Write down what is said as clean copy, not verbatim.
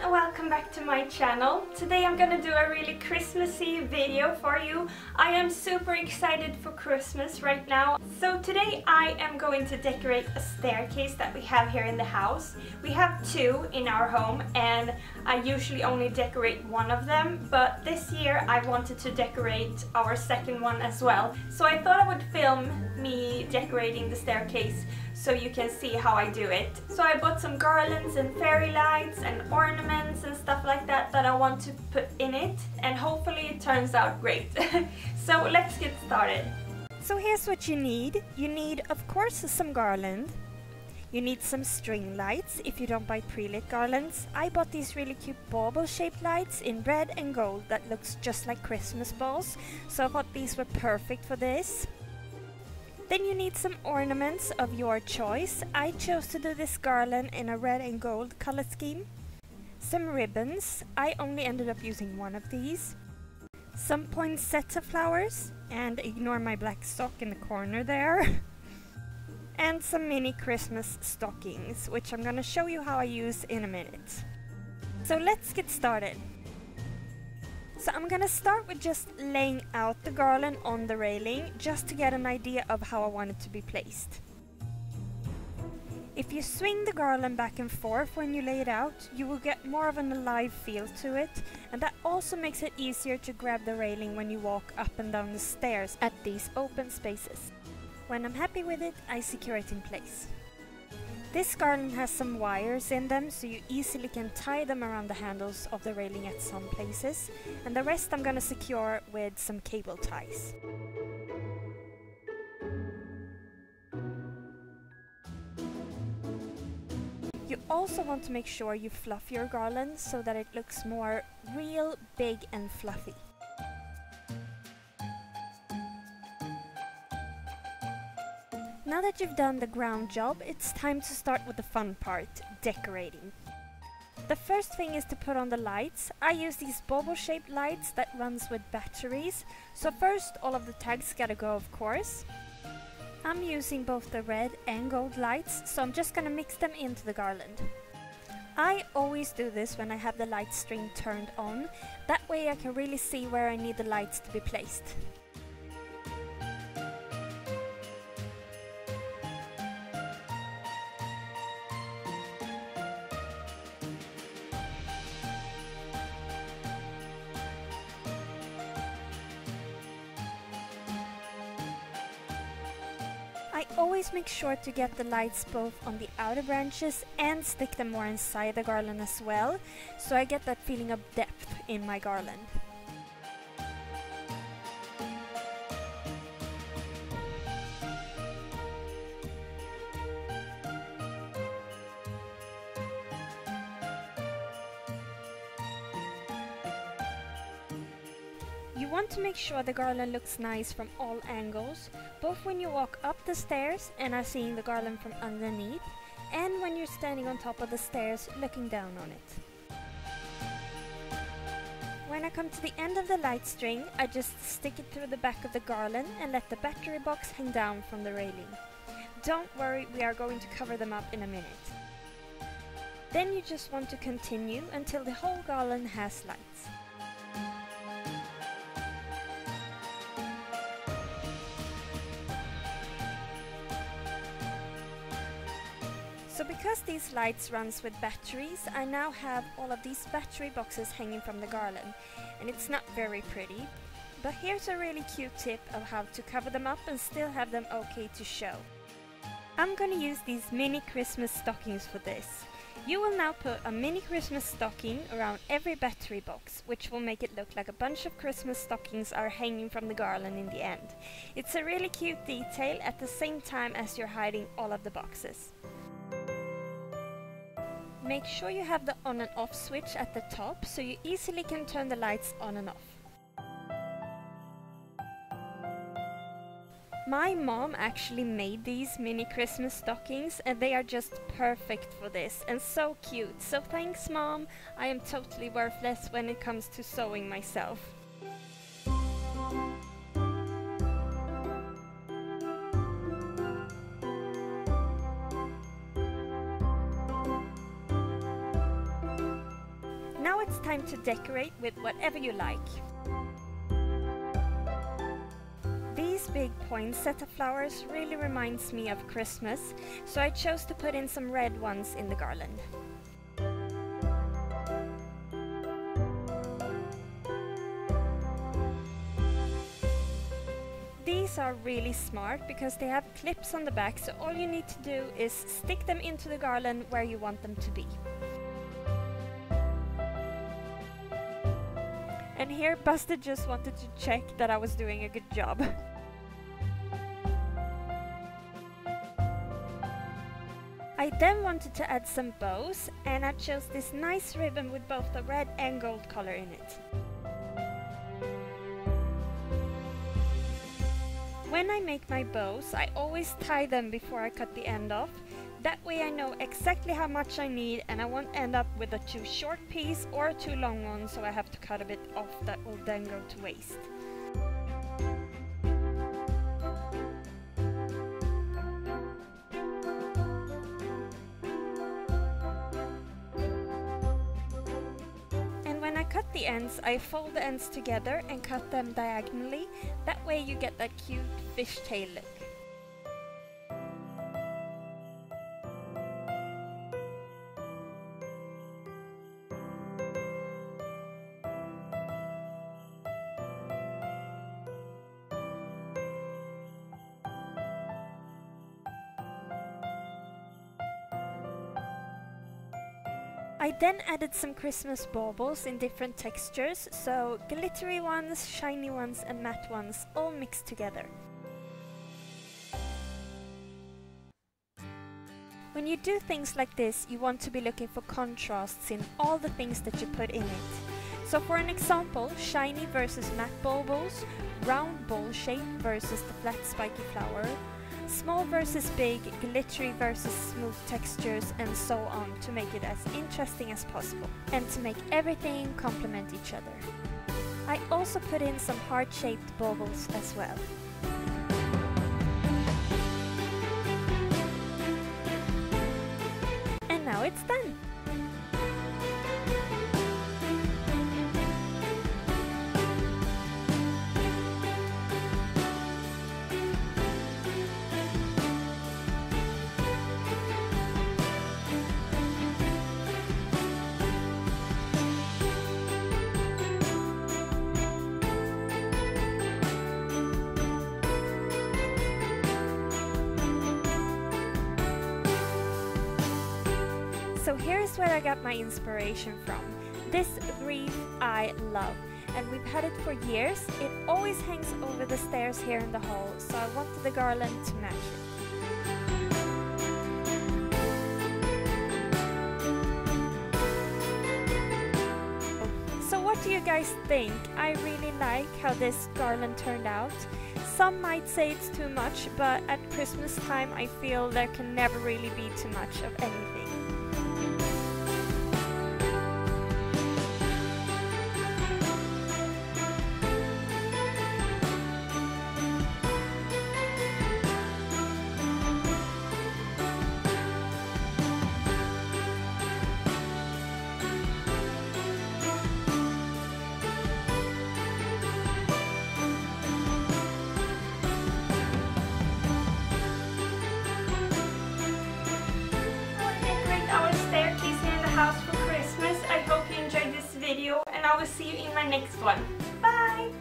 welcome back to my channel. Today I'm gonna do a really Christmassy video for you. I am super excited for Christmas right now. So today I am going to decorate a staircase that we have here in the house. We have two in our home and I usually only decorate one of them, but this year I wanted to decorate our second one as well. So I thought I would film me decorating the staircase so you can see how I do it. So I bought some garlands and fairy lights and ornaments and stuff like that I want to put in it, and hopefully it turns out great. So let's get started. So here's what you need. You need, of course, some garland. You need some string lights if you don't buy pre-lit garlands. I bought these really cute bauble shaped lights in red and gold that looks just like Christmas balls, so I thought these were perfect for this. Then you need some ornaments of your choice. I chose to do this garland in a red and gold color scheme. Some ribbons. I only ended up using one of these. Some poinsettia flowers, and ignore my black sock in the corner there. And some mini Christmas stockings, which I'm gonna show you how I use in a minute. So let's get started. So I'm gonna start with just laying out the garland on the railing, just to get an idea of how I want it to be placed. If you swing the garland back and forth when you lay it out, you will get more of an alive feel to it, and that also makes it easier to grab the railing when you walk up and down the stairs at these open spaces. When I'm happy with it, I secure it in place. This garland has some wires in them, so you easily can tie them around the handles of the railing at some places, and the rest I'm gonna secure with some cable ties. You also want to make sure you fluff your garland so that it looks more real, big and fluffy. Now that you've done the ground job, it's time to start with the fun part, decorating. The first thing is to put on the lights. I use these bauble shaped lights that runs with batteries. So first all of the tags gotta go, of course. I'm using both the red and gold lights, so I'm just gonna mix them into the garland. I always do this when I have the light string turned on. That way I can really see where I need the lights to be placed. I always make sure to get the lights both on the outer branches and stick them more inside the garland as well, so I get that feeling of depth in my garland. You want to make sure the garland looks nice from all angles, both when you walk up the stairs and are seeing the garland from underneath, and when you're standing on top of the stairs looking down on it. When I come to the end of the light string, I just stick it through the back of the garland and let the battery box hang down from the railing. Don't worry, we are going to cover them up in a minute. Then you just want to continue until the whole garland has lights. So because these lights runs with batteries, I now have all of these battery boxes hanging from the garland, and it's not very pretty. But here's a really cute tip of how to cover them up and still have them okay to show. I'm gonna use these mini Christmas stockings for this. You will now put a mini Christmas stocking around every battery box, which will make it look like a bunch of Christmas stockings are hanging from the garland in the end. It's a really cute detail at the same time as you're hiding all of the boxes. Make sure you have the on and off switch at the top so you easily can turn the lights on and off. My mom actually made these mini Christmas stockings and they are just perfect for this and so cute. So thanks, Mom. I am totally worthless when it comes to sewing myself. Now it's time to decorate with whatever you like. These big poinsettia flowers really reminds me of Christmas, so I chose to put in some red ones in the garland. These are really smart because they have clips on the back, so all you need to do is stick them into the garland where you want them to be. And here Buster just wanted to check that I was doing a good job. I then wanted to add some bows, and I chose this nice ribbon with both the red and gold color in it. When I make my bows, I always tie them before I cut the end off. That way I know exactly how much I need, and I won't end up with a too short piece or a too long one, so I have to cut a bit off that will then go to waste. When I cut the ends, I fold the ends together and cut them diagonally. That way you get that cute fishtail look. I then added some Christmas baubles in different textures, so glittery ones, shiny ones and matte ones all mixed together. When you do things like this, you want to be looking for contrasts in all the things that you put in it. So for an example, shiny versus matte baubles, round ball shape versus the flat spiky flower, small versus big, glittery versus smooth textures, and so on, to make it as interesting as possible and to make everything complement each other. I also put in some heart-shaped baubles as well. And now it's done! So here's where I got my inspiration from. This wreath I love, and we've had it for years. It always hangs over the stairs here in the hall, so I wanted the garland to match it. So what do you guys think? I really like how this garland turned out. Some might say it's too much, but at Christmas time I feel there can never really be too much of anything. House for Christmas. I hope you enjoyed this video, and I will see you in my next one. Bye!